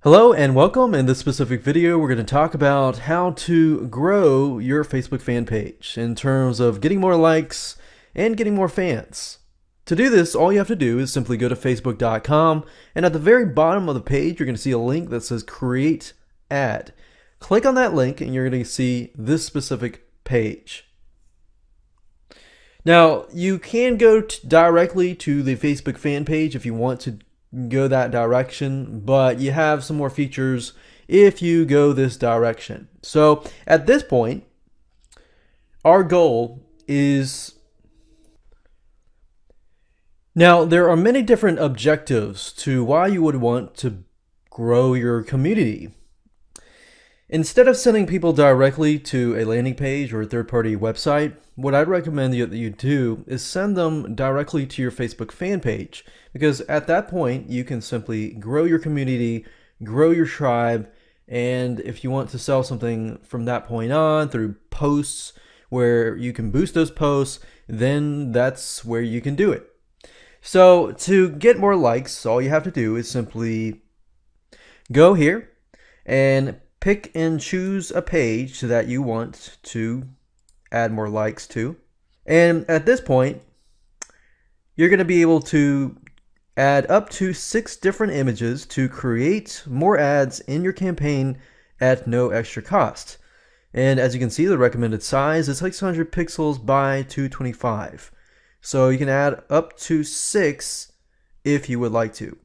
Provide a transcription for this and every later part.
Hello and welcome. In this specific video, we're going to talk about how to grow your Facebook fan page in terms of getting more likes and getting more fans. To do this, all you have to do is simply go to facebook.com, and at the very bottom of the page, you're going to see a link that says Create Ad. Click on that link and you're going to see this specific page. Now, you can go directly to the Facebook fan page if you want to go that direction, but you have some more features if you go this direction. So at this point, our goal is, now there are many different objectives to why you would want to grow your community. Instead of sending people directly to a landing page or a third-party website, what I'd recommend that you do is send them directly to your Facebook fan page, because at that point you can simply grow your community, grow your tribe, and if you want to sell something from that point on through posts where you can boost those posts, then that's where you can do it. So to get more likes, all you have to do is simply go here and pick and choose a page that you want to add more likes to. And at this point, you're going to be able to add up to 6 different images to create more ads in your campaign at no extra cost. And as you can see, the recommended size is 600 pixels by 225. So you can add up to 6 if you would like to.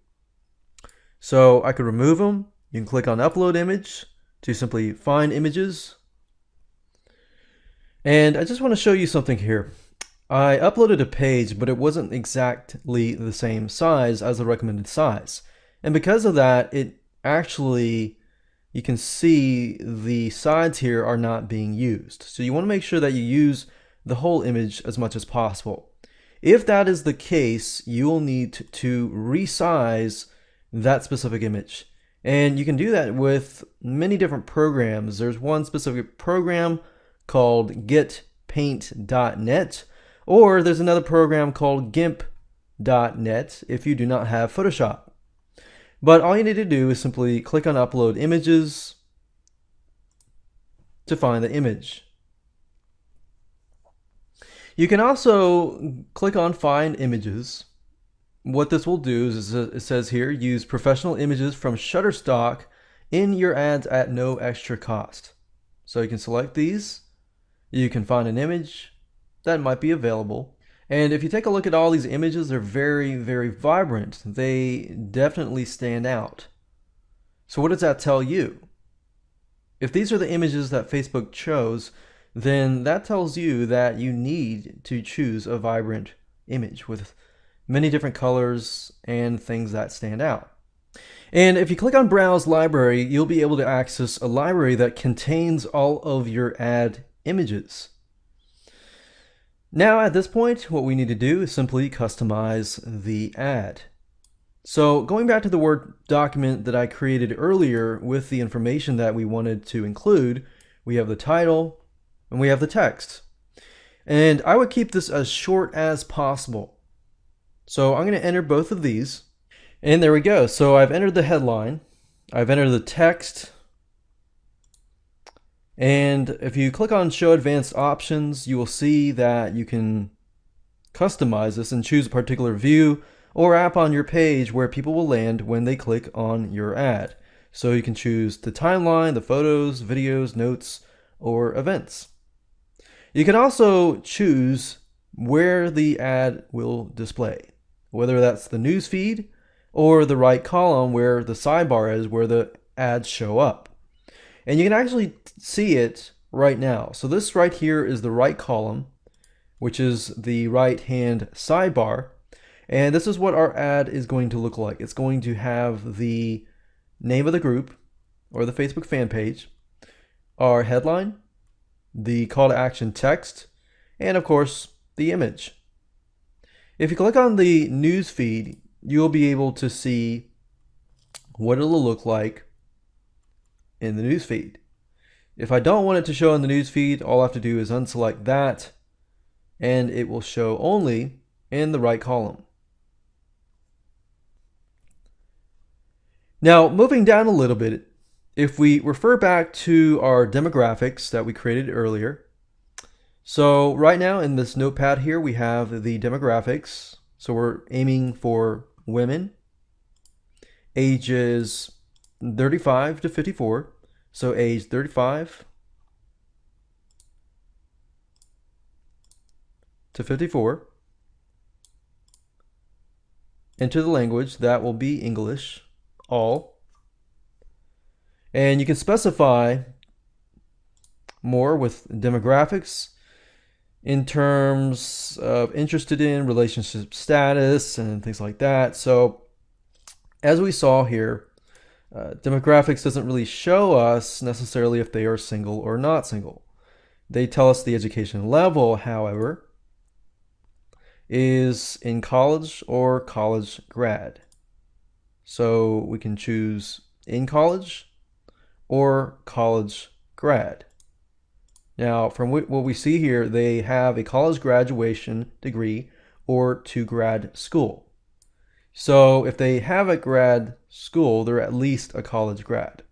So I could remove them. You can click on Upload Image to simply find images. And I just want to show you something here. I uploaded a page, but it wasn't exactly the same size as the recommended size. And because of that, it actually, you can see the sides here are not being used. So you want to make sure that you use the whole image as much as possible. If that is the case, you will need to resize that specific image. And you can do that with many different programs. There's one specific program called getpaint.net, or there's another program called gimp.net if you do not have Photoshop. But all you need to do is simply click on Upload Images to find the image. You can also click on Find Images. What this will do is, it says here, use professional images from Shutterstock in your ads at no extra cost. So you can select these. You can find an image that might be available. And if you take a look at all these images, they're very, very vibrant. They definitely stand out. So what does that tell you? If these are the images that Facebook chose, then that tells you that you need to choose a vibrant image with many different colors and things that stand out. And if you click on Browse Library, you'll be able to access a library that contains all of your ad images. Now at this point, what we need to do is simply customize the ad. So going back to the Word document that I created earlier with the information that we wanted to include, we have the title and we have the text. And I would keep this as short as possible. So I'm going to enter both of these, and there we go. So I've entered the headline, I've entered the text, and if you click on Show Advanced Options, you will see that you can customize this and choose a particular view or app on your page where people will land when they click on your ad. So you can choose the timeline, the photos, videos, notes, or events. You can also choose where the ad will display, whether that's the news feed or the right column where the sidebar is, where the ads show up. And you can actually see it right now. So this right here is the right column, which is the right hand sidebar. And this is what our ad is going to look like. It's going to have the name of the group or the Facebook fan page, our headline, the call to action text, and of course the image. If you click on the news feed, you'll be able to see what it'll look like in the news feed. If I don't want it to show in the news feed, all I have to do is unselect that and it will show only in the right column. Now, moving down a little bit, if we refer back to our demographics that we created earlier, so right now in this notepad here, we have the demographics. So we're aiming for women, ages 35 to 54. So age 35 to 54. Enter the language, that will be English, all. And you can specify more with demographics in terms of interested in, relationship status, and things like that. So as we saw here, demographics doesn't really show us necessarily if they are single or not single. They tell us the education level, however, is in college or college grad. So we can choose in college or college grad. Now, from what we see here, they have a college graduation degree or to grad school. So if they have a grad school, they're at least a college grad.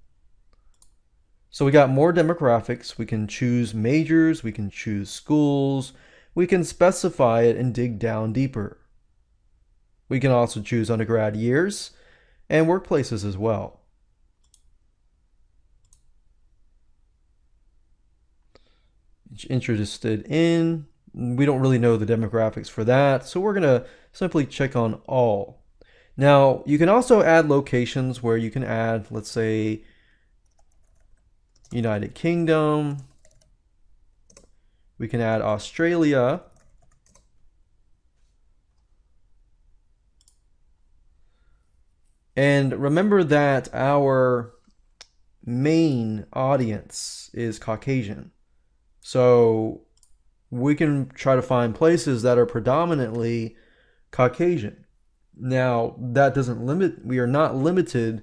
So we got more demographics. We can choose majors, we can choose schools, we can specify it and dig down deeper. We can also choose undergrad years and workplaces as well. Interested in, we don't really know the demographics for that, so we're going to simply check on all. Now, you can also add locations where you can add, let's say, United Kingdom. We can add Australia. And remember that our main audience is Caucasian. So we can try to find places that are predominantly Caucasian. Now, that doesn't limit, we are not limited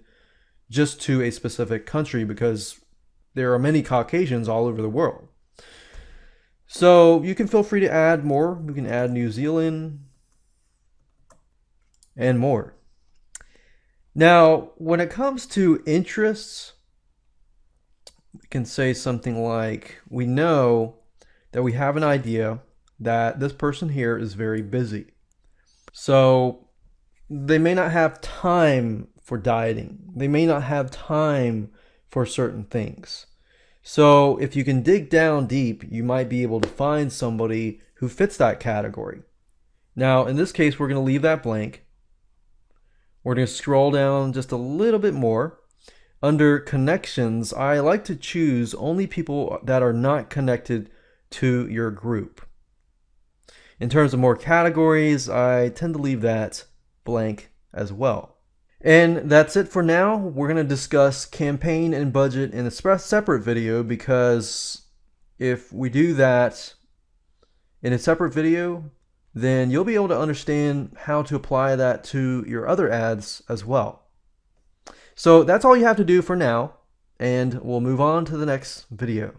just to a specific country because there are many Caucasians all over the world. So you can feel free to add more. We can add New Zealand and more. Now, when it comes to interests, we can say something like, we know that we have an idea that this person here is very busy. So they may not have time for dieting. They may not have time for certain things. So if you can dig down deep, you might be able to find somebody who fits that category. Now, in this case, we're going to leave that blank. We're going to scroll down just a little bit more. Under connections, I like to choose only people that are not connected to your group. In terms of more categories, I tend to leave that blank as well. And that's it for now. We're going to discuss campaign and budget in a separate video, because if we do that in a separate video, then you'll be able to understand how to apply that to your other ads as well. So that's all you have to do for now, and we'll move on to the next video.